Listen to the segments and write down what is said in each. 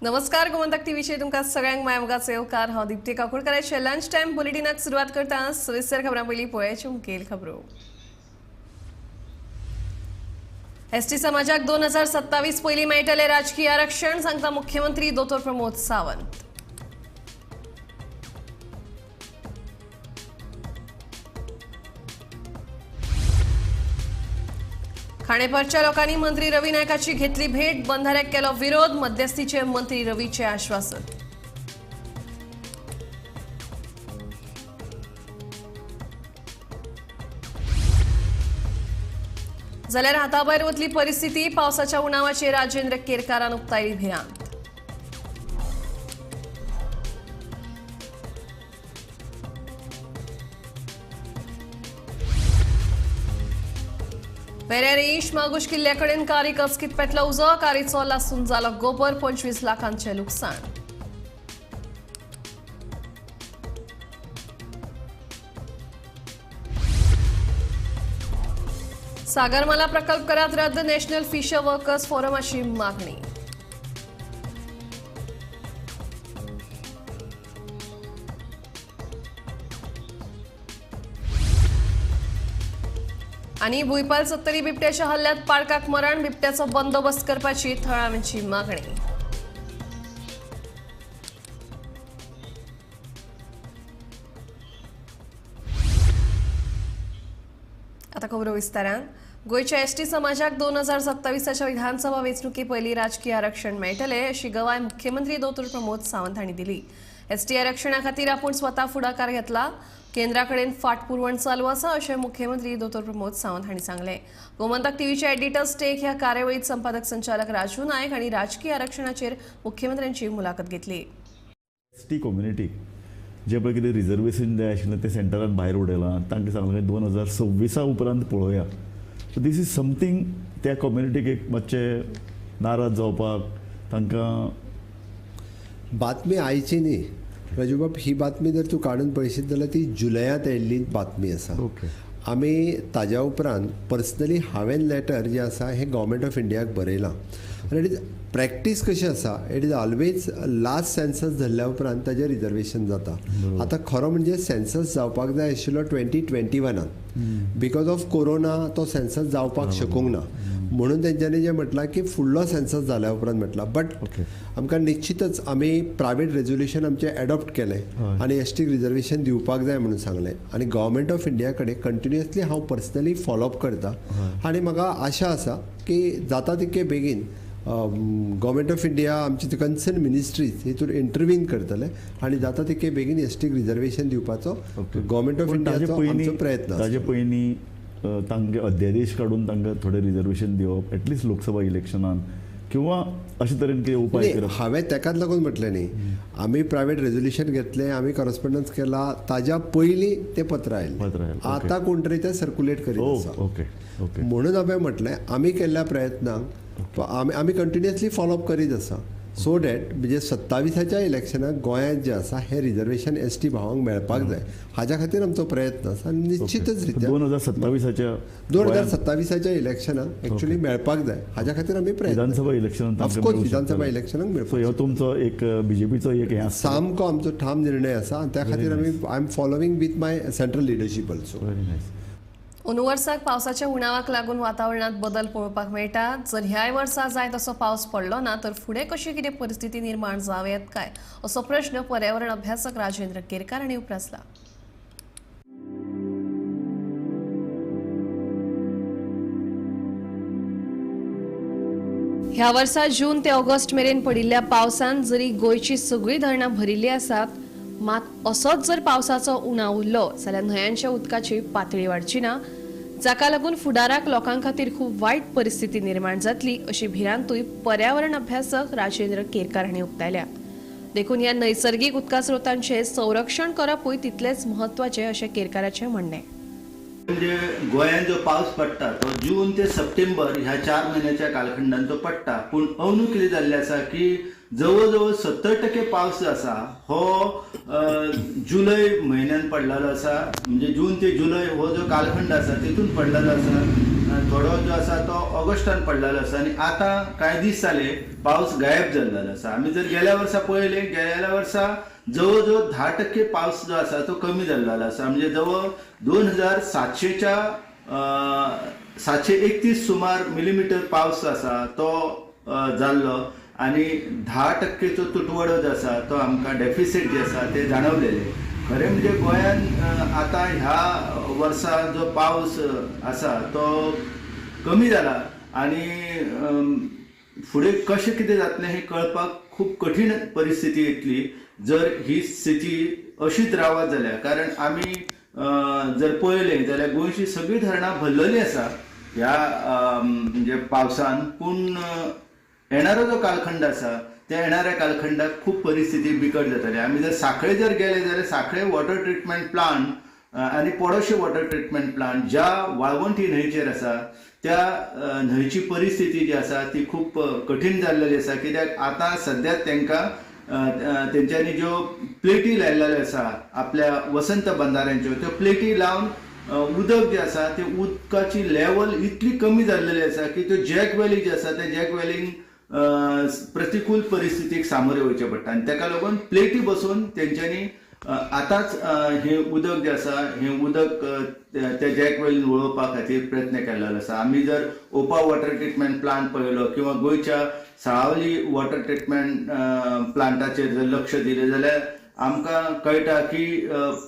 नमस्कार गोमंतक टीव्हीचे तुमकां सगळ्यांक मायमोगाचो येवकार हांव दिप्ती काकुळकराचे लंच टाइम बुलेटिनाक सुरवात करता सविस्तर खबरां पयलीं पळोवयाच्यो मुखेल खबरो। एसटी समाजाक 2027 पयलीं मेळटलें राजकीय आरक्षण सांगता मुख्यमंत्री दोतोर प्रमोद सावंत। खाणेपारच्या लोकांनी मंत्री रवी नायकाची घेतली भेट, बंधाऱ्याक केलो विरोध, मध्यस्थीचे मंत्री रवीचे आश्वासन। जाल्यार हाताभायर वतली परिस्थिती, पावसाच्या उणावाचेर राजेंद्र केरकारान उक्तायली भिरांत। वेरेर इश मागुश किल्ल्याकडेन कारी कचकीत पेटलो उजो, कारीचो लासून जालो गोबर, 25 लाखांचे लुकसाण। सागरमाला प्रकल्प करात रद्द, नॅशनल फिशर वर्कर्स फोरमाची मागणी। आणि भुईपाल सत्तरी बिबट्याच्या हल्ल्यात पाळकाक मरण, बिबट्याचो बंदोबस्त करपाची थळाव्यांची मागणी। आता खबरो विस्तारान। गोयच्या एसटी समाजाक 2027 विधानसभा वेंचणुके पयलीं राजकीय आरक्षण मेळटलें अशी गवाय मुख्यमंत्री दोतोर प्रमोद सावंत हांणी दिली। एसटी आरक्षणा खातीर आपूण स्वता फुडाकार घेतला, केंद्राकडेन फाटपुरवण चालू आसा अशें मुख्यमंत्री दोतोर प्रमोद सावंत हांणी सांगलें। गोमंतक टीव्हीचे एडिटर स्टेक ह्या कार्यावळीत संपादक संचालक राजू नायक हांणी राजकीय आरक्षणाचेर मुख्यमंत्र्यांची मुलाखत घेतली। एसटी कम्युनिटी जे पळय कितें रिजर्वेशन जाय आशिल्लें तें सेंटरान भायर उडयलां, तांकां सांगलें 2026 उपरांत पळोवया। सो दीस इज समथींग त्या कम्युनिटीक एक मातशें नाराज जावपाक तांकां बातमी आयची न्ही राजूबाब, ही बातमी जर तूं काडून पळयशीत जाल्यार ती जुलयांत येयल्ली बातमी आसा। ओके। आमी ताज्या उपरांत पर्सनली हांवें लेटर जें आसा हें गव्हर्मेंट ऑफ इंडियाक बरयलां। आनी इट इज प्रॅक्टीस कशी आसा, it is always last census धरल्या उपरांत ताजें रिजर्वेशन जाता। आतां खरो म्हणजे सेन्सस जावपाक जाय आशिल्लो 2021 बिकॉज ऑफ कोरोना तो सेन्सस जावपाक शकूंक ना, म्हणून तेंच्यांनी जें म्हटलां की फुडलो सेन्सस जाल्या उपरांत म्हटलां। बट आमकां निश्चितच आमी प्रायवेट रेजोल्युशन आमचें एडॉप्ट केलें आनी एसटीक रिजर्वेशन दिवपाक जाय म्हणून सांगलें। आनी गव्हर्मेंट ऑफ इंडिया कडेन कंटिन्युअसली हांव पर्सनली फॉलोअप करतां आनी म्हाका आशा आसा की जाता तितके बेगीन गव्हर्मेंट ऑफ इंडिया आमची कन्सर्न मिनिस्ट्रीज हितून इंटरव्हीन करतले आनी जाता तितके बेगीन एसटीक रिजर्वेशन दिवपाचो गव्हर्मेंट ऑफ इंडियाचो आमचो प्रयत्न आसा। ताजे पयलीं तांगे अध्यादेश काडून तांकां थोडें रिजर्वेशन दिवप एटलिस्ट लोकसभा इलेक्शनान किंवा अशे तरेन कितें उपाय करप। हांवें तेकाच लागून म्हटलें न्ही, आमी प्रायवेट रेजोल्युशन घेतलें, आमी करस्पॉन्डन्स केला, ताज्या पयलीं तें पत्र आयलें, आतां कोण तरी तें सर्क्युलेट करीत आसा। म्हणून हांवें म्हटलें आमी केल्ल्या प्रयत्नांक आमी कंटिन्युअसली फॉलोअप करीत आसा सो डॅट म्हणजे 27च्या इलेक्शनाक गोंयांत जें आसा हें रिजर्वेशन एसटी भावांक मेळपाक जाय, हाज्या खातीर आमचो प्रयत्न आसा। आनी निश्चितच रित्या 2027च्या इलेक्शनाक एक्चुअली मेळपाक जाय, हाज्या खातीर आमी प्रयत्न विधानसभा इलेक्शनाक ऑफकोर्स विधानसभा इलेक्शनाक मेळपाक हो तुमचो एक बीजेपीचो एक हें आसा, सामको आमचो ठाम निर्णय आसा आनी त्या खातीर आमी I am following with my central leadership also. Very nice. अंदू वर्साक पावसाच्या उणावाक लागून वातावरणात बदल पळोवपाक मेळटा। जर ह्याय वर्सा जाय तसो पावस पडलो ना तर फुडें कशी कितें परिस्थिती निर्माण जावं काय असो प्रश्न पर्यावरण अभ्यासक राजेंद्र केरकार हांणी उपरासला। ह्या वर्सा जून ते ऑगस्ट मेरेन पडिल्ल्या पावसान जरी गोंयची सगळीं धरणां भरिल्लीं आसात, मात असोच जर पावसाचो उणाव उरलो जाल्यार न्हंयांच्या उदकाची पातळी वाडची ना, जाका लागून फुडाराक लोकां खातीर खूब वायट परिस्थिती निर्माण जातली अशी भिरांतूय पर्यावरण अभ्यासक राजेंद्र केरकार हांणी उक्तायल्या। देखून ह्या नैसर्गिक उदका स्रोतांचे संरक्षण करपूय तितलेच म्हत्वाचें अशें केरकाराचें म्हणणें। म्हणजे गोंयांत जो पावस पडटा तो जून ते सप्टेंबर ह्या 4 म्हयन्याच्या कालखंडांत तो पडटा, पूण अंदू कितें जाल्लें आसा की जवळ जवळ 70% पावस जो आसा हो जुलय म्हयन्यात पडलेलो आसा. म्हणजे जून ते जुलय हो जो कालखंड आसा तितून पडलेलो आसा. थोडो जो आसा तो ऑगस्टान पडलेलो आसा आनी आतां कांय दीस जाले पावस गायब जाल्लेलो आसा. आमी जर गेल्या वर्सा पळयलें, गेल्या वर्सा जवळ जवळ 10% पावस जो आसा तो कमी जाल्लेलो आसा. म्हणजे जवळ 2700च्या 731 सुमार मिलीमीटर पावस जो आसा तो जाल्लो आनी 10%चो तुटवडो जो आसा तो आमकां डेफिसीट जे आसा ते जाणवलेले. खरें म्हणजे गोंयांत आतां ह्या वर्सा जो पावस आसा तो कमी जाला आनी फुडें कशें कितें जातलें हें कळपाक खूब कठीण परिस्थिती येतली जर ही स्थिती अशीच रावत जाल्यार. कारण आमी जर पळयलें जाल्यार गोंयची सगळीं धरणां भरलेलीं आसा ह्या म्हणजे पावसान, पूण येणारो जो कालखंड आसा त्या येणाऱ्या कालखंडात खूब परिस्थिती बिकट जातली. आमी जर सांखळे जर गेले जाल्यार सांखळे वॉटर ट्रिटमेंट प्लांट आनी पोडोशे वॉटर ट्रिटमेंट प्लांट ज्या वाळवंटी न्हंयचेर आसा त्या न्हंयची परिस्थिती जी आसा ती खूब कठीण जाल्लेली आसा. कित्याक आतां सद्याक तेंच्यांनी ज्यो प्लेटी लायलेल्यो आसा आपल्या वसंत बंधाऱ्यांच्यो, त्यो प्लेटी लावन उदक जे आसा ते उदकाची लेवल इतली कमी जाल्लेली आसा की त्यो जॅक व्हॅली जी आसा त्या जॅक व्हॅलीक प्रतिकूल परिस्थितीक सामोरे वयचे पडटा आनी ताका लागून प्लेटी बसून तेंच्यांनी आतांच हे उदक जे आसा हे उदक त्या जॅक व्हॅलीन वळोवपा खातीर प्रयत्न केल्लो आसा. आमी जर ओपा वॉटर ट्रिटमेंट प्लांट पळयलो किंवा गोंयच्या साळावली वॉटर ट्रिटमेंट प्लांटाचेर जर लक्ष दिलें जाल्यार आमकां कळटा की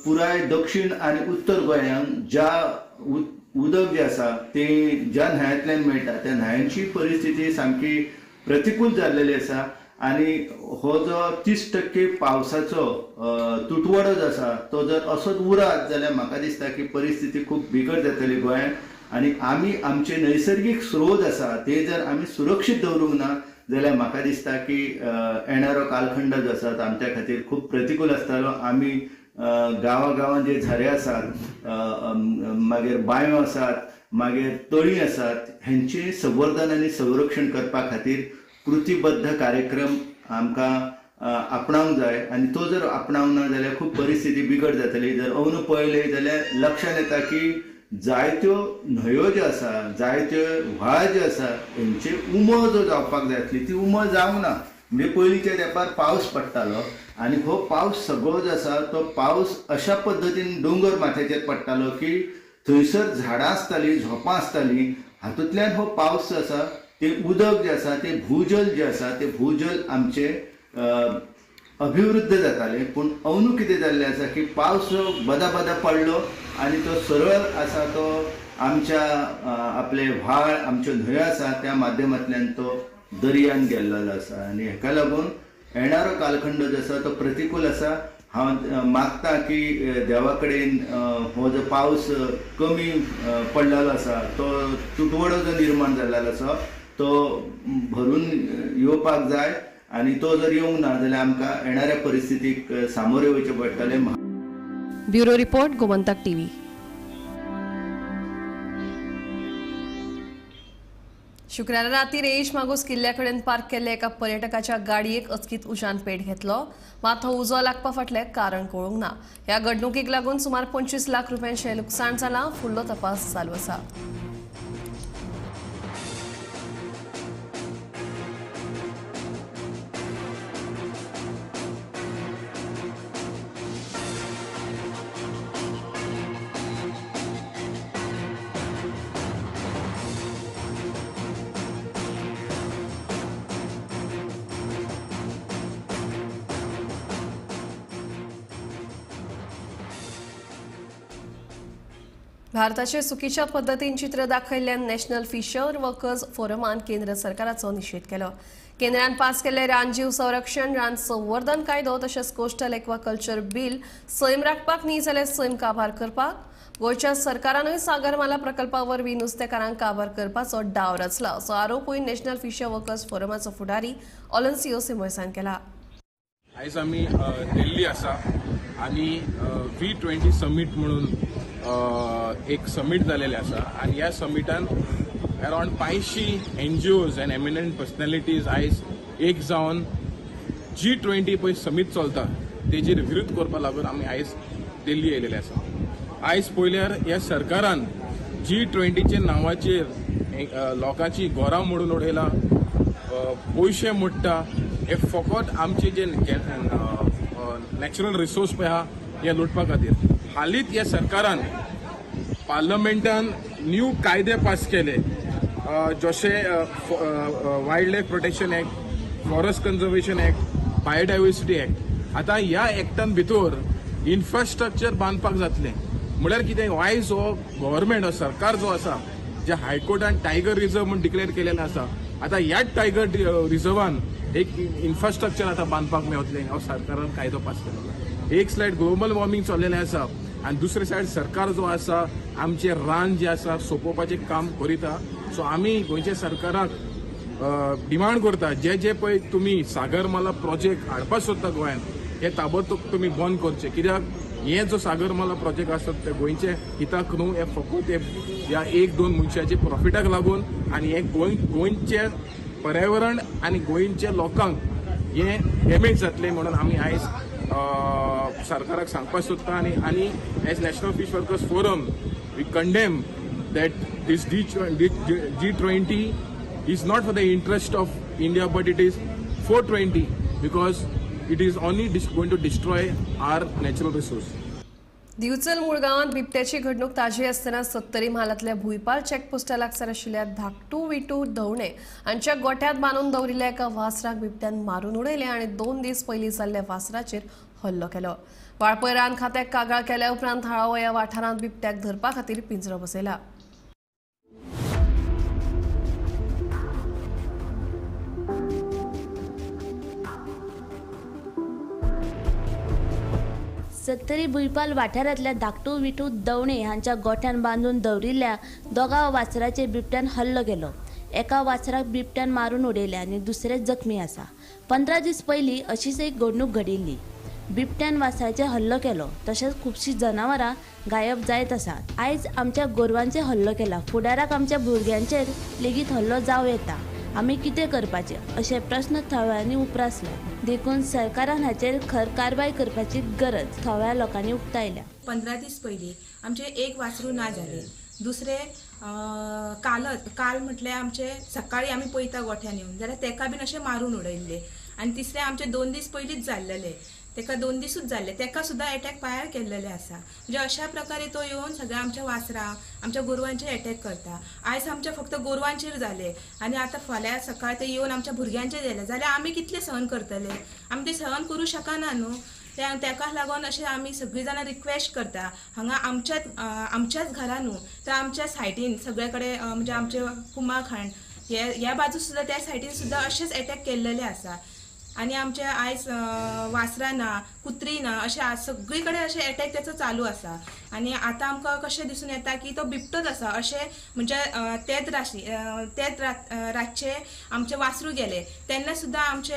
पुराय दक्षिण आनी उत्तर गोंयांत ज्या उदक जें आसा तें ज्या न्हंयांतल्यान मेळटा त्या न्हंयांची परिस्थिती सामकी प्रतिकूल जाल्लेली आसा. आनी हो जो 30% पावसाचो तुटवडो जो आसा तो जर असोच उरत जाल्यार म्हाका दिसता की परिस्थिती खूब बिकट जातली गोंयांत आनी आमी आमचे नैसर्गीक स्रोत आसा ते जर आमी सुरक्षीत दवरूंक ना जाल्यार म्हाका दिसता की येणारो कालखंड जो आसा तो आमच्या खातीर खूब प्रतिकूल आसतलो. आमी गांवागांवांत जे झरे आसात, मागीर बांयो आसात, मागीर तळी आसात, हेंचे संवर्धन आनी संरक्षण करपा खातीर कृतीबद्ध कार्यक्रम आमकां आपणावंक जाय आनी तो जर आपणावंक ना जाल्यार खूब परिस्थिती बिगट जातली. जर अंदू पळयलें जाल्यार लक्षांत येता की जायत्यो न्हंयो ज्यो आसा, जायत्यो व्हाळ ज्यो आसा हेंचे उमळ जो जावपाक जाय आसली ती उमळ जावंक ना. म्हणजे पयलींच्या तेंपार पावस पडटालो आनी हो पावस सगळो जो आसा तो पावस अशा पद्दतीन दोंगर माथ्याचेर पडटालो की थंयसर झाडां आसतालीं, झोपां आसतालीं, हातूंतल्यान हो पावस जो आसा ते उदक जे आसा ते भूजल जे आसा ते भूजल आमचे अभिवृद्ध जाताले. पूण अंदू कितें जाल्लें आसा की पावस जो बदा बदा पडलो आनी तो सरळ आसा तो आमच्या आपले व्हाळ आमच्यो न्हंयो आसा त्या माध्यमांतल्यान तो दर्यान गेल्लो आसा आनी हेका लागून येणारो कालखंड जो आसा तो प्रतिकूल आसा. हांव मागता की देवा कडेन हो जो पावस कमी पडलेलो आसा तो तुटवडो जो निर्माण जाल्लो आसा तो भरून येवपाक जाय आनी तो जर येवंक ना जाल्यार आमकां येणाऱ्या परिस्थितीक सामोरे वयचे पडटले. Bureau report, Gomantak TV. शुक्रारा राती रेईश मागूस किल्ल्याकडेन पार्क केल्ल्या एका पर्यटकाच्या गाडयेक अचकीत उजान पेट घेतलो. मात हो उजो लागपा फाटलें कारण कळूंक ना. ह्या घडणुकीक लागून सुमार 25 लाख रुपयांचें लुकसाण जालां. फुडलो तपास चालू आसा. भारताचे चुकीच्या पद्दतीन चित्र दाखयल्ल्यान नॅशनल फिशर वर्कर्स फोरमान केंद्र सरकाराचो निशेध केलो. केंद्रान पास केल्ले रानजीव संरक्षण, रान संवर्धन कायदो तशेंच कोस्टल एक्वाकल्चर बील सैम राखपाक न्ही जाल्यार सैम काबार करपाक. गोंयच्या सरकारानूय सागरमाला प्रकल्पा वरवीं नुस्तेकारांक काबार करपाचो डाव रचला असो आरोपूय नॅशनल फिशर वर्कर्स फोरमाचो फुडारी ऑलन्सियो सिमोयसान केला. आयज आमी दिल्ली आसा आनी V20 समीट म्हणून एक समीट जालेलें आसा आनी ह्या समिटान around 500 NGOs and eminent personalities आयज एक जावन G20 पळय समीट चलता तेजेर विरोध करपा लागून आमी आयज दिल्ली येयलेले आसा. आयज पळयल्यार ह्या सरकारान G20चे नांवाचेर लोकांची घरां मोडून उडयला, पयशे मोडटा, हे फकत आमचे जे नॅचरल रिसोर्स पळय आहा हे लुटपा खातीर. हालींच ह्या सरकारान पार्लमेंटान न्यू कायदे पास केले, जशे wild life protection act, forest conservation act, biodiversity act. आतां ह्या एक्टान भितर इन्फ्रास्ट्रक्चर बांदपाक जातलें. म्हळ्यार कितें, आयज हो गव्हर्मेंट, हो सरकार जो आसा, जे हायकोर्टान टायगर रिझर्व म्हणून डिक्लेअर केलेलें आसा, आतां ह्याच टायगर रिझर्वान एक इन्फ्रास्ट्रक्चर आतां बांदपाक मेळटलें. हो सरकारान कायदो पास केलो. एक सायड ग्लोबल वॉर्मिंग चल्लेलें आसा आनी दुसरे सायड सरकार जो आसा आमचे रान जे आसा सोंपोवपाचें काम करिता. सो आमी गोंयच्या सरकाराक डिमांड करता, जे पळय तुमी सागरमाला प्रोजेक्ट हाडपाक सोदता गोंयांत, हे ताबडतोब तुमी बंद करचे. कित्याक हे जो सागरमाला प्रोजेक्ट आसत ते गोंयचे हिताक न्हू, हे फकत ह्या 1-2 मनशांच्या प्रॉफिटाक लागून आनी हे गोंयचे पर्यावरण आनी गोंयच्या लोकांक हे डॅमेज जातले म्हणून आमी आयज सरकाराक सांगपाक सोदता. आनी as national fish workers forum we condemn that this G20 is not for the interest of India, but it is for 20 because it is only going to destroy our natural resource. दिवचल मुळगावांत बिबट्याची घडणूक ताजी असताना 70 म्हालातल्या भुईपाल चेकपोस्टा लागसार आशिल्ल्या धाकटू विटू दवणे हांच्या गोठ्यात बांदून दवरिल्ल्या एका वासराक बिबट्यान मारून उडयले आनी 2 दीस पयलीं जाल्ल्या वासराचेर हल्लो केलो. वाळपय रान खात्याक कागाळ केल्या उपरांत हाळावो ह्या वाठारांत बिबट्याक धरपा खातीर पिंजरो बसयला. सत्तरी भुईपाल वाठारांतल्या धाकटू विटू दवणे हांच्या गोठ्यान बांदून दवरिल्ल्या दोगा वासराचेर बिबट्यान हल्लो केलो. एका वासराक बिबट्यान मारून उडयले आनी दुसरे जखमी आसा. 15 दीस पयलीं अशीच एक घडणूक घडिल्ली. बिबट्यान वासराचेर हल्लो केलो, तशेंच खुबशीं जनावरां गायब जायत आसात. आयज आमच्या गोरवांचेर हल्लो केला, फुडाराक आमच्या भुरग्यांचेर लेगीत हल्लो जावं येता. आमी कितें करपाचें अशे प्रस्न थळ्यांनी उप्रासले. देखून सरकारान हाचेर खर कारवाय करपाची गरज थळ्या लोकांनी उक्तायल्या. 15 दीस पयलीं आमचे एक वासरू ना जाले. दुसरे काल म्हटल्यार आमचे सकाळी आमी पळयता गोठ्यान येवन जाल्यार तेका बीन अशें मारून उडयल्ले. आनी तिसरे आमचे 2 दीस पयलींच जाल्लेले, तेका 2 दीसूच जाल्ले, तेका सुद्दां एटॅक पायार केल्लेले आसा. म्हणजे अशा प्रकारे तो येवन सगळ्या आमच्या वासरां, आमच्या गोरवांचेर एटॅक करता. आयज आमच्या फक्त गोरवांचेर जाले आनी आतां फाल्यां सकाळ ते येवन आमच्या भुरग्यांचेर जाले जाल्यार आमी कितले सहन करतले? आमी ते सहन करूं शकना न्हू. तेका लागून अशें आमी सगळीं जाणां रिक्वेस्ट करता, हांगा आमच्याच घरा न्हू तर आमच्या सायडीन सगळे कडेन म्हणजे आमचे कुमाखाण ह्या बाजू सुद्दां त्या सायडीन सुद्दां अशेंच एटॅक केल्लेले आसा. आनी आमचे आयज वासरां ना, कुत्री ना, अशें सगळी कडेन अशें एटॅक तेचो चालू आसा. आनी आतां आमकां कशें दिसून येता की तो बिबटोच आसा अशें. म्हणजे तेच रातचे आमचे वासरू गेले तेन्ना सुद्दां आमचे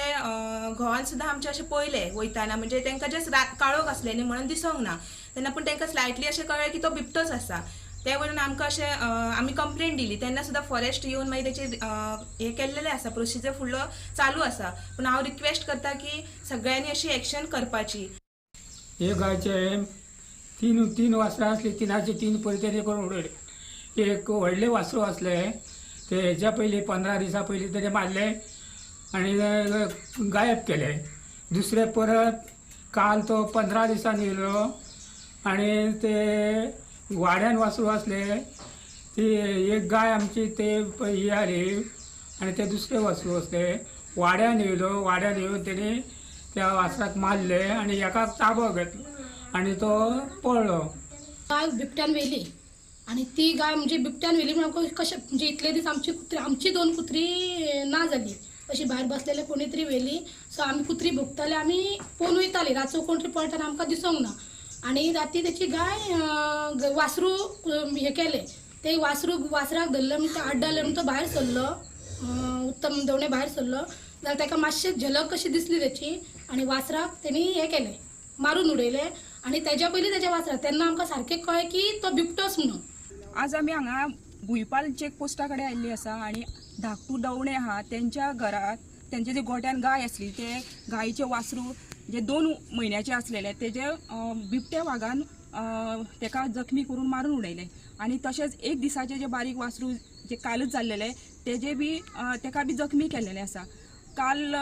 घोवान सुद्दां आमचे अशें पळयले वयताना. म्हणजे तांकां जस्ट काळोख आसले न्ही म्हणून दिसोंक ना तेन्ना, पूण तांकां स्लायटली अशें कळ्ळें की तो बिबटोच आसा. ते वरून आमकां अशें आमी कंप्लेंट दिली तेन्ना सुद्दां फॉरेस्ट येवन मागीर तेचेर हें केल्लेलें आसा, प्रोसिजर फुडलो चालू आसा. पूण हांव रिक्वेस्ट करता की सगळ्यांनी अशी एक्शन करपाची. हे गायचे तीन वासरां आसली, 3 परितरी करून उडयले. एक व्हडले वासरू असले ते हेच्या पयलीं 15 दिसां पयलीं तेणे मारले आनी गायब केले. दुसरे परत काल तो 15 दिसांनी येयलो आनी ते वाड्यान वासरू असले, ती एक गाय आमची ते ही आली आनी ते दुसरे वासरू असले वाड्यान येवन तेणी त्या वासराक मारले आनी एका ताबो घेतलो आनी तो पळलो. गाय बिबट्यान व्हेली आनी ती गाय म्हणजे बिबट्यान व्हेली म्हणून आमकां कशें म्हणजे इतले दीस आमची 2 कुत्री ना जाली, अशी भायर बसलेले कोणी तरी व्हेली. सो आमी कुत्री भोगताले, आमी पळोवन वयताली, रातचो कोण तरी पळयताना आमकां दिसोंक ना. आणि राती त्याची गाय वासरू हे केले, ते वासराक धरलं म्हणजे आड्डाले म्हणून तो भायर सरलो, उत्तम दवणे भायर सरलो जाल्यार ताका मातशें झलक कशी दिसली त्याची आणि वासराक त्यांनी हे केले, मारून उडयले. आणि त्याच्या पयलीं तेच्या वासराक तेन्ना आमकां सारकें कळ्ळें की तो बिबटोच म्हणून. आज आमी हांगा भुईपाल चेकपोस्टा कडेन आयिल्ली आसा आनी धाकटू दवणे आहा तेंच्या घरात तेंचे जे गोट्यान गाय आसली ते गायेचे वासरू जे 2 म्हयन्याचे आसलेले तेजे बिबट्या वागान तेका जखमी करून मारून उडयले आनी तशेंच एक दिसाचे जे बारीक वासरू जे कालच जाल्लेले तेजे बी तेका बी जखमी केल्लेले आसा. काल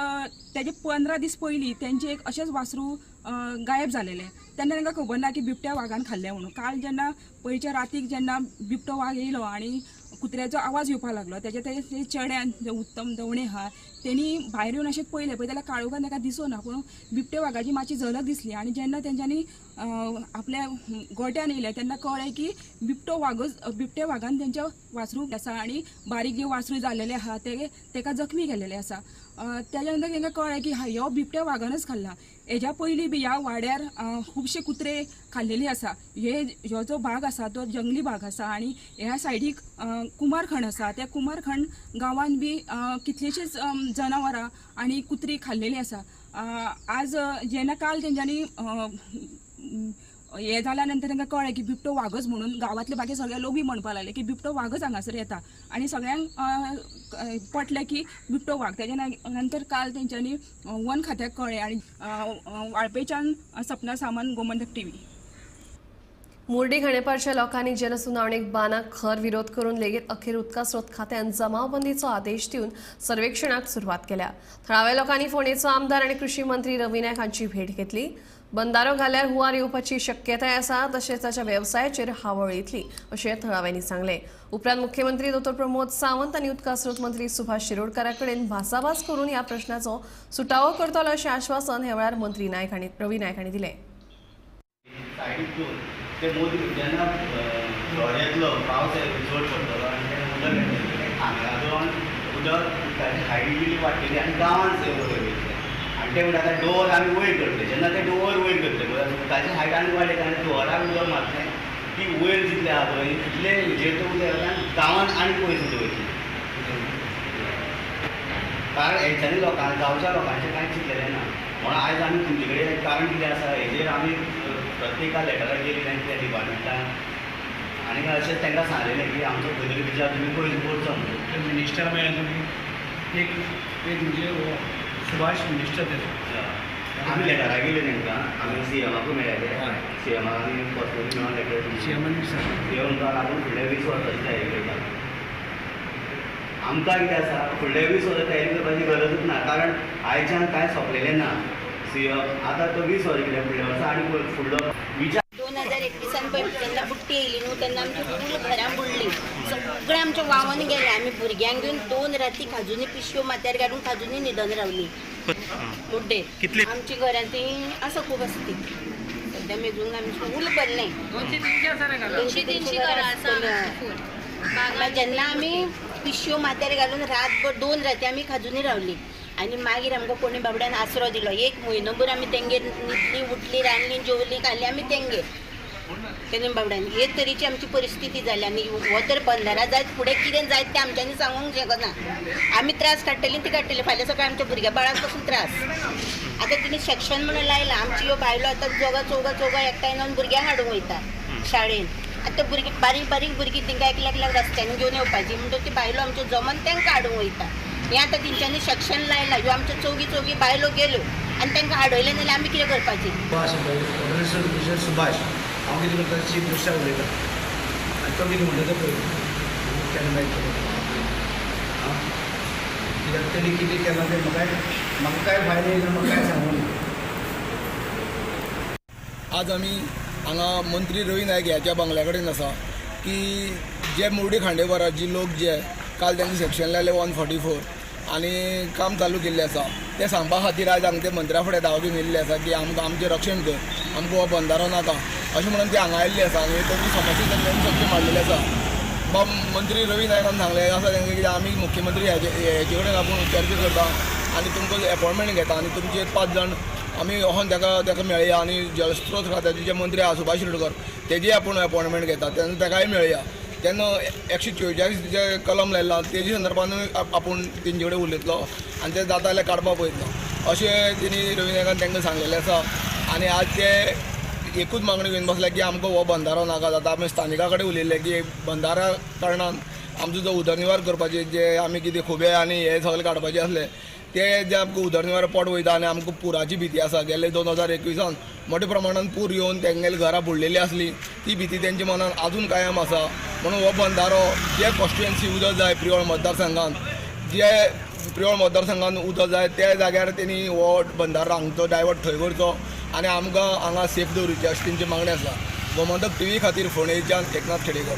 तेजे 15 दीस पयलीं तेंचे एक अशेंच वासरू गायब जालेले तेन्ना तांकां खबर ना की बिबट्या वागान खाल्लें म्हणून. काल जेन्ना पयलींच्या रातीक जेन्ना बिबटो वाग येयलो आनी कुत्र्याचो आवाज येवपाक लागलो तेजे चेड्यान जे उत्तम दवणे आहा तेणी भायर येवन अशें पळयलें पळय जाल्यार काळोखान ताका दिसना पूण बिबटे वागाची मातशी झलक दिसली आनी जेन्ना तेंच्यांनी आपल्या गोट्यान येयले तेन्ना कळ्ळें की बिबटे वागान तेंचे वासरू आसा आनी बारीक जे वासरू जाल्लेले आहा तेका जखमी केलेले आसा. तेज्या नंतर तांकां कळ्ळें की ह्यो बिबट्या वागानच खाल्ला. हेज्या पयलीं बी ह्या वाड्यार खुबशे कुत्रे खाल्लेले आसा. ह्यो जो भाग आसा तो जंगली भाग आसा आनी ह्या सायडीक कुमारखंड आसा. त्या कुमारखंड गांवान बी कितलीशींच जनावरां आनी कुत्री खाल्लेली आसा. आज जेन्ना काल तेंच्यांनी हे जाल्या नंतर तांकां कळ्ळें की बिबटो वागच म्हणून गांवांतले बाकी सगळे लोक बी म्हणपाक लागले की बिबटो वागच हांगासर येता आनी सगळ्यांक पटलें की बिबटो वाग. तेज्या नंतर काल तेंच्यांनी वन खात्याक कळ्ळें आनी वाळपेच्यान सपना सामंत गोमंतक TV. मुर्डी खांडेपारच्या लोकांनी जनसुनावणेक बानाक खर विरोध करून लेगीत अखेर उदका स्रोत खात्यान जमावबंदीचो आदेश दिवन सर्वेक्षणाक सुरवात केल्या. थळाव्या लोकांनी फोंडेचो आमदार आनी कृषी मंत्री रवी नायक हांची भेट घेतली. बंदारो घाल्यार हुंवार येवपाची शक्यताय आसा तशेंच ताच्या वेवसायाचेर हावळ येतली अशें थळाव्यांनी सांगलें. उपरांत मुख्यमंत्री डॉ प्रमोद सावंत आनी उदका स्रोत मंत्री सुभाष शिरोडकारा कडेन भासाभास करून ह्या प्रश्नाचो सुटावो करतलो अशें आश्वासन ह्या वेळार मंत्री रवी नायक हांणी दिलें. ते मोदी जेन्ना येतलो पावस चड पडटलो आनी तेन्ना उदक येतलें हांगाजून उदक ताची हायट बी वाडटली आनी गांवांत वयर वयतलें आनी ते म्हणटा आतां डोवर आमी वयर करतले. जेन्ना ते डोवर वयर करतले ताची हायट आनी वाडयता आनी डोवराक उदक मारतलें की वयर जितलें आहा पळय तितलें हेजेर तो उदक येता आनी गांवांत आनी पयस उदक वयतलें. कारण हेंच्यांनी गांवच्या लोकांचें कांयच चिंतलेलें ना. म्हणून आयज आमी तुमचे कडेन कारण कितें आसा हेजेर आमी प्रत्येका लेटरां गेली त्या डिपार्टमेंटान आनी अशेंच तांकां सांगलेलें की आमचो पयलो विचार तुमी पयलीं करचो म्हणून. मिनिस्टर मेळ्ळे तुमी एक म्हणजे सुभाष मिनिस्टर तेजो आमी लेटरां गेली तांकां आमी CMाकूय मेळ्ळे CMाक आमी पर्सनली मेळून लेटर CMन तुमकां लागून फुडले 20 वर्सांची तयारी करता. आमकां कितें आसा फुडले 20 वर्सां तयारी करपाची गरजूच ना कारण आयच्यान कांय सोंपलेलें ना. आतां तो 20 वर्सां कितें फुडल्या वर्सा आनी फुडलो विचार 2031 पळय जेन्ना बुट्टी येयली न्हू तेन्ना आमची फूल घरां बुडलीं. सगळें आमच्या वावन गेलें. आमी भुरग्यांक घेवन 2 राती खाजूनी पिशव्यो माथ्यार घालून खाजूनी न्हिदून रावलीं मुड्डेर. आमची घरां ती आसा खूब आसा ती सद्या मेजून आमी फूल भरलें 200-300 घरां आसा. जेन्ना आमी पिशव्यो माथ्यार घालून रातभर 2 राती आमी खाजूनी रावलीं आनी मागीर आमकां कोणी बाबड्यान आसरो दिलो. 1 म्हयनोभर आमी तेंगेर न्हिदलीं उठलीं रांदलीं जेवलीं खाल्लीं आमी तेंगेर तेणी बाबड्यान. हे तरेची आमची परिस्थिती जाली आनी हो तर बंदारा जायत फुडें कितें जायत तें आमच्यांनी सांगूंक शकना. आमी त्रास काडटलीं ती काडटलीं फाल्यां सकाळीं आमच्या भुरग्या बाळाक पासून त्रास. आतां तिणी सेक्शन म्हणून लायलां. आमची ह्यो बायलो आतां चौगा एकठांय येवन भुरग्यांक हाडूंक वयता शाळेन. आतां भुरगीं बारीक भुरगीं तांकां एकल्याक रस्त्यान घेवन येवपाची म्हणटकीर ती बायलो आमच्यो जमन तांकां हाडूंक वयता. हें आतां तेंच्यांनी सेक्शन लायलां. ह्यो आमच्यो चौगी बायलो गेल्यो आनी तांकां हाडयलें जाल्यार आमी कितें करपाचें. सुभाष हांव कितें करता चीफ मिनिस्टर उलयता आनी तो कितें म्हणटा तो पळय केन्ना मागीर कित्याक तेणी कितें केलां तें म्हाका कांय फायदो येयना म्हाका कांय सांगूंक ना. आज आमी हांगा मंत्री रवी नायक ह्याच्या बंगल्या कडेन आसा की जे मुर्डी खांडेपारा जी लोक जे काल त्यांनी सेक्शन लायलें 144 आनी काम चालू केल्लें आसा तें सांगपा खातीर आयज हांगा ते मंत्र्या फुडें धांव घेवन येयल्ले आसा की आमकां आमचें रक्षण कर आमकां हो बंदारो नाका अशें म्हणून ते हांगा आयिल्ले आसा आनी तांची समस्या त्यांनी सगळी मांडलेली आसा. मंत्री रवी नायकान सांगलें आसा तांकां कितें आमी मुख्यमंत्री हेजे कडेन आपूण चर्चा करता आनी तुमकां एपॉयंटमेंट घेता आनी तुमचे 5 जाण आमी वचोन ताका मेळया आनी जलस्रोत खात्याचे जे मंत्री आहा सुभाष शिरोडकर तेजी आपूण एपॉयंटमेंट घेता तेन्ना ताकाय मेळया. तेन्ना 144 जे कलम लायला तेजी संदर्भान आपूण तेंचे कडेन उलयतलो आनी ते जाता जाल्यार काडपाक पळयतलो अशें तेणी रवी नायकान तांकां सांगलेलें आसा. आनी आज ते एकूच मागणी घेवन बसल्या की आमकां हो बंधारो नाका. जाता आमी स्थानिका कडेन उलयले की बंधारा कारणान आमचो जो उदरनिर्वाह करपाचे जे आमी कितें खुबे आनी हे सगळे काडपाचे आसले ते जे आमकां उदरनिर्वाह पड वयता आनी आमकां पुराची भीती आसा. गेले 2021 मोठ्या प्रमाणात पूर येवन तेंगेली घरां बुडलेली आसली. ती भीती तेंच्या मनात अजून कायम आसा. म्हणून हो बंधारो जे कॉन्स्टिट्युएन्सी उदक जाय प्रियोळ मतदारसंघात, जे प्रियोळ मतदारसंघात उदक जाय त्या जाग्यार तेणी हो बंधारो हांगचो डायवर्ट थंय करचो आनी आमकां हांगा सेफ दवरची अशी तेंची मागणी आसा. गोमंतक टीव्ही खातीर फोंडेच्यान एकनाथ खेडेकर.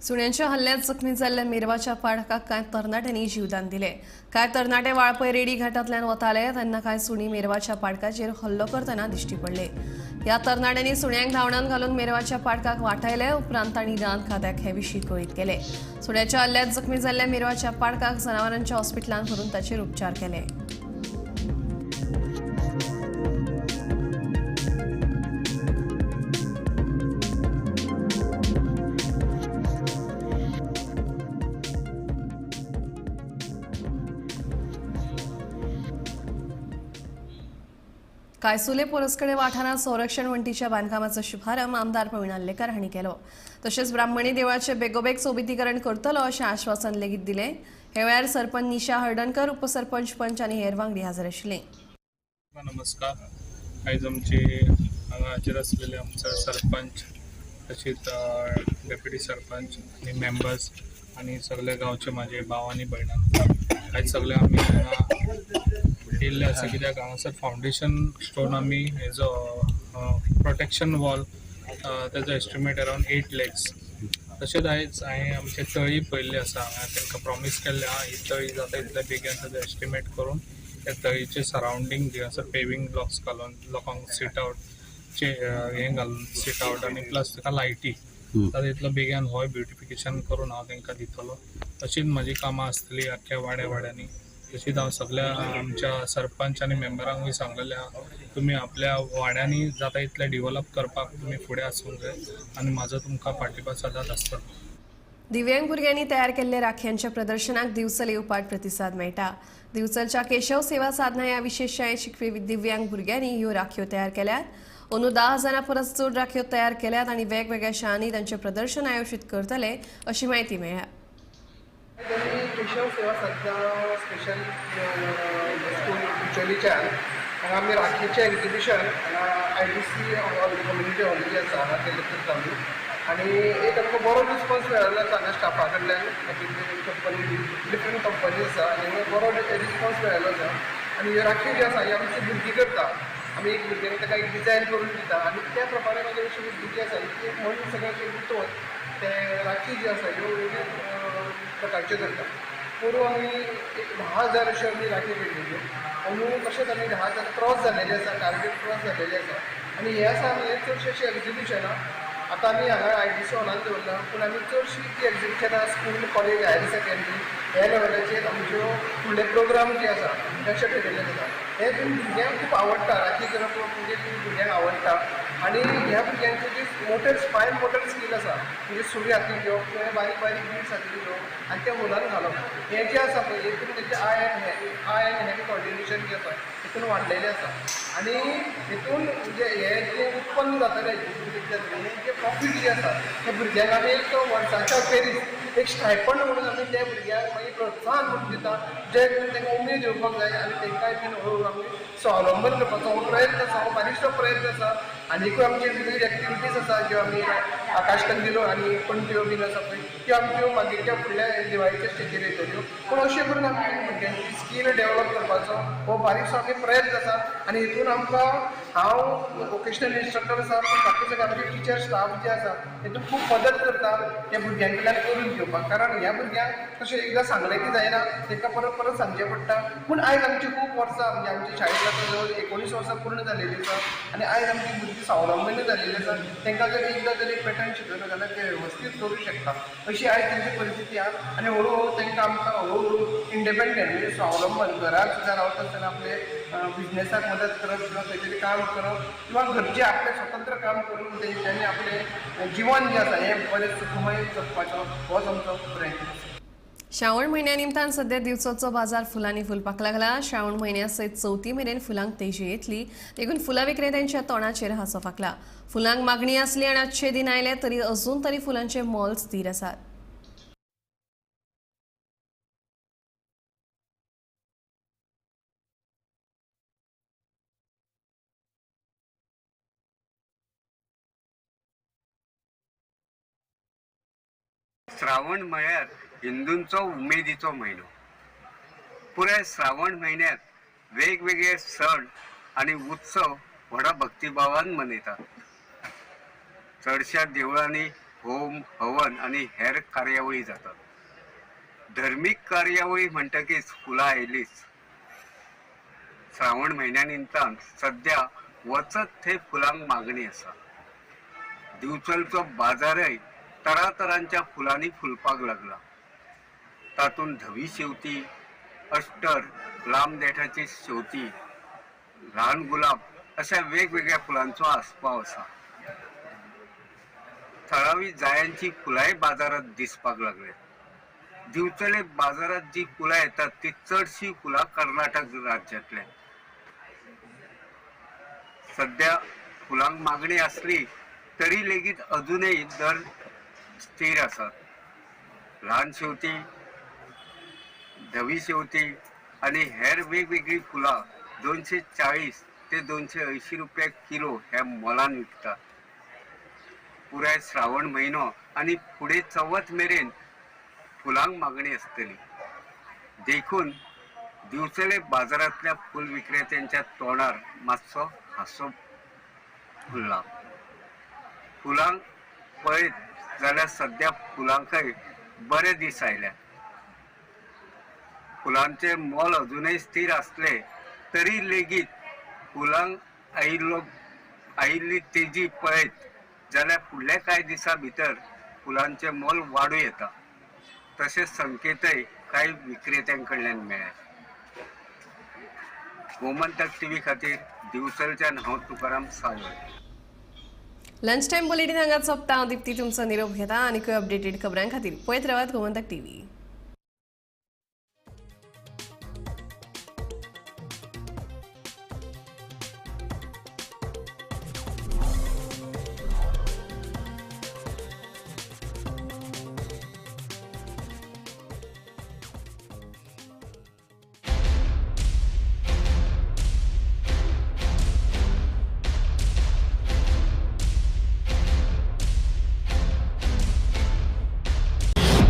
सुण्यांच्या हल्ल्यात जखमी जाल्ल्या मेरवाच्या पाडकाक कांय तरणाट्यांनी जीवदान दिले. कांय तरणाटे वाळपय रेडी घाटांतल्यान वताले तेन्ना कांय सुणी मेरवाच्या पाडकाचेर हल्लो करतना दिश्टी पडले. ह्या तरणाट्यांनी सुण्यांक धांवडावन घालून मेरवाच्या पाडकाक वाटायले. उपरांत तांणी रान खात्याक हे विशीं कळीत केले. सुण्याच्या हल्ल्यात जखमी जाल्ल्या मेरवाच्या पाडकाक जनावरांच्या हॉस्पिटलांत व्हरून ताचेर उपचार केले. कायसुले पोरसकडे वाठारात संरक्षण वण्टीच्या बांदकामाचो शुभारंभ आमदार प्रवीण आल्लेकर हांणी केलो. तशेंच ब्राह्मणी देवळाचे बेगोबेग सोबितीकरण करतलो अशें आश्वासन लेगीत दिलें. हे वेळार सरपंच निशा हळदणकर, उपसरपंच पंच आनी हेर वांगडी हाजीर आशिल्ले. नमस्कार. आयज आमचे हांगा हाजीर आसलेले आमचे सरपंच तशेंच डेप्युटी सरपंच आनी मेंबर्स आनी सगळे गांवचे म्हाजे भाव आनी भयणां आयज सगळे आमी हांगा येयल्ले आसा. कित्याक हांगासर फावंडेशन स्टोन आमी हेजो प्रोटेक्शन वॉल तेजो एस्टिमेट अरावंड 8 lakhs. तशेंच आयज हांवें आमचे तळी पळयल्ली आसा. हांवें तांकां प्रॉमीस केल्लें आहा ही तळी जाता तितले बेगीन तेजो एस्टिमेट करून त्या तळीचे सरावंडींग जे आसा पेविंग ब्लॉक्स घालून लोकांक सीट आउटचे हें घालून सीट आउट आनी प्लस ताका लायटी जाता तितलो बेगीन होय ब्युटिफिकेशन करून हांव तांकां दितलो. तशीच म्हजी कामां आसतली आख्या वाड्यांनी. तशीच हांव सगळ्या आमच्या सरपंच आनी मेंबरांकूय सांगलेलें आहा तुमी आपल्या वाड्यांनी जाता तितलें डिवेलप करपाक तुमी फुडें आसूंक जाय आनी म्हाजो तुमकां पाठिंबा सदांच आसतलो. दिव्यांग भुरग्यांनी तयार केल्ल्या राखयांच्या प्रदर्शनाक दिवचल येवपाट प्रतिसाद मेळटा. दिवचलच्या केशव सेवा साधना ह्या विशेष शाळेत शिकपी दिव्यांग भुरग्यांनी ह्यो राखयो तयार केल्यात. अंदू 10,000 परस चड राखयो तयार केल्यात आनी वेगवेगळ्या शाळांनी तांचें प्रदर्शन आयोजीत करतले अशी माहिती मेळ्ळ्या. केशव सेवा साधना स्पेशल स्कूल बिचोलीच्यान हांगा आमी राखीचें एक्झिबिशन IDC कम्युनिटी हॉल जी आसा हांगा केल्लें करता आमी. आनी एक आमकां बरो रिस्पॉन्स मेळ्ळो हांगा स्टाफा कडल्यान कंपनी डिफरंट कंपनी आसा आनी बरो रिस्पॉन्स मेळ्ळो आसा. आनी ह्यो राखी ज्यो आसा ह्यो आमची भुरगीं करता. आमी एक भुरग्यांक ताका एक डिजायन करून दिता आनी त्या प्रमाणे मागीर अशी भुरगीं आसा ती एक मन सगळें गुंतोवन ते राखी जी आसा ह्यो वेगळ्या प्रकारच्यो करता. पूर्व आमी एक 10,000 अश्यो आमी राखी केल्ल्यो. अंदू तशेंच आमी 10,000 क्रॉस जाल्लेले आसा, टार्गेट क्रॉस जाल्लेले आसा. आनी हे आसा आमी चडशे अशी एक्झिबिशनां आतां आमी हांगा IDC हॉलांत दवरला पूण आमी चडशीं ती एक्झिबिशनां स्कूल कॉलेज हायर सेकंडरी ह्या लेवलाचेर आमच्यो फुडले प्रोग्राम जे आसा तशे ठरयल्ले आसा. हे भुरग्यांक खूब आवडटा राखी करप म्हणजे भुरग्यांक आवडटा. आनी ह्या भुरग्यांचे जे मोटर फायन मोटर स्कील आसा म्हणजे सुरी हातीन घेवप किंवा बारीक बारीक बीट्स हातीन घेवप आनी त्या मुलांक घालप हें जें आसा पळय हेतून तेंचें आय एंड हँड कॉर्डिनेशन जें आसा हितून वाडलेलें आसा. आनी हितून म्हणजे हें जें उत्पन्न जातलें हें जें प्रॉफीट जें आसा त्या भुरग्यांक आमी एक वर्साच्या अखेरीस एक स्टायपंड म्हणून आमी त्या भुरग्यांक मागीर प्रोत्साहन म्हणून दिता जे करून तांकां उमेद येवपाक जाय आनी तांकांय बीन हळू आमी स्वावलंबन करपाचो हो प्रयत्न आसा. हो बारीकसो प्रयत्न आसा. आनीकूय आमचे विविध एक्टिविटीज आसा ज्यो आमी आकाशकंदिलो आनी पणट्यो बीन आसा पळय त्यो आमच्यो मागीरच्या फुडल्या दिवाळीच्या स्टेजीर येतल्यो. पूण अशें करून आमी भुरग्यांची स्कील डेवलप करपाचो हो बारीकसो आमी प्रयत्न आसा. आनी हितून आमकां हांव वोकेशनल इन्स्ट्रक्टर आसा पूण बाकी सगळे आमचे टिचर स्टाफ जे आसा हितून खूब मदत करता त्या भुरग्यां कडल्यान करून घेवपाक. कारण ह्या भुरग्यांक तशें एकदां सांगलें की जायना तांकां परत परत सांगचें पडटा. पूण आयज आमची खूब वर्सां म्हणजे आमच्या शाळेंत आतां जवळ 19 वर्सां पूर्ण जालेली आसा आनी आयज आमची भुरगीं स्वावलंबनी जालेली आसा. तांकां जर एकदां जर एक पॅटर्न शिकयलो जाल्यार ते वेवस्थीत करूं शकता अशी आयज तांची परिस्थिती आहा. आनी हळू हळू तांकां आमकां हळू हळू इंडिपेंडंट म्हणजे स्वावलंबन घरांत सुद्दां रावता आसतना आपले बिजनेसाक मदत करप किंवा खंय तरी काम करप किंवा घरचें आपलें स्वतंत्र काम करून तेंच्यांनी आपलें जिवन जें आसा हें बरें सुखमय जगपाचो होच आमचो प्रयत्न आसा. श्रावण महिन्यानिमतान सध्या दिवसाचो बाजार फुलांनी फुलपाक लागला. श्रावण महिन्या सयत चवथी मेरेन फुलांक तेजी येतली, देखून फुलां विक्रेत्यांच्या तोंडाचेर हांसो फाकला. फुलांक मागणी आसली आनी आजचे दिन आयले तरी अजून तरी फुलांचे मोल स्थिर आसात. श्रावण म्हळ्यार हिंदूंचो उमेदीचो म्हयनो. पुराय श्रावण म्हयन्यांत वेगवेगळे सण आनी उत्सव व्हडा भक्तिभावान मनयतात. चडशा देवळांनी होम हवन आनी हेर कार्यावळी जातात. धर्मीक कार्यावळी म्हणटकीच फुलां आयलीच. श्रावण म्हयन्या निमतान सध्या वचत थंय फुलांक मागणी आसा. दिवचलचो बाजारय तरातरांच्या फुलांनी फुलपाक लागला. तातूंत धवी शेवती, अष्टर, लांब देठाची शेवती, ल्हान गुलाब अशा वेगवेगळ्या फुलांचो आस्पाव आसा. थळावी जायांची फुलांय बाजारात दिसपाक लागले. दिवचले बाजारात जी फुलां येतात ती चडशी फुलां कर्नाटक राज्यांतल्या. सध्या फुलांक मागणी असली तरी लेगीत अजूनही दर स्थिर आसात. ल्हान शेवती, धवी शेवती आणि हेर वेगवेगळी फुलां 240 ते 280 रुपया किलो ह्या मोलान विकतात. पुराय श्रावण म्हयनो आनी फुडें चवथ मेरेन फुलांक मागणी आसतली. देखून दिवचले बाजारांतल्या फूल विक्रेत्यांच्या तोंडार मातसो हांसो फुलला. फुलांक पळयत जाल्यार सध्या फुलांकय बरे दीस आयल्या. फुलांचे मोल अजूनय स्थिर असले तरी लेगीत फुलांक आयिल्ली तेजी पळयत जाल्यार फुडल्या कांय दिसां भितर फुलांचे मोल वाडूं येता. तशें संकेतय कांय विक्रेत्यां कडल्यान मेळ्ळ्यात. गोमंतक टीव्ही खातीर दिवचलच्यान हांव Tukaram Sawant. Lunch time bulletin हांगा सोंपता. हांव दिप्ती तुमचो निरोप घेता आनी अपडेटेड खबरां खातीर पळयत रावात गोमंतक टीव्ही.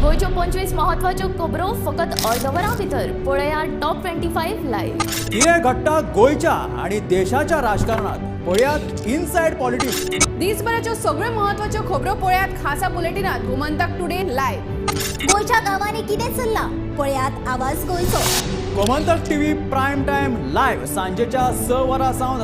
गोयच्यो 25 महत्वाच्यो खबरो फकत अर्दवरां भितर. पळया टॉप 25 लायव्ह. कितें घडटा गोंयच्या आनी देशाच्या राजकारणात पळयात इनसायड पॉलिटिक्स. दिसभराच्यो सगळ्यो महत्वाच्यो खबरो पळयात खासा बुलेटिनात गोमंतक टुडे लायव्ह. गोंयच्या गांवांनी कितें चल्लां पळयात आवाज गोंयचो. Gomantak TV prime time live सांजेच्या 6 वरां सावन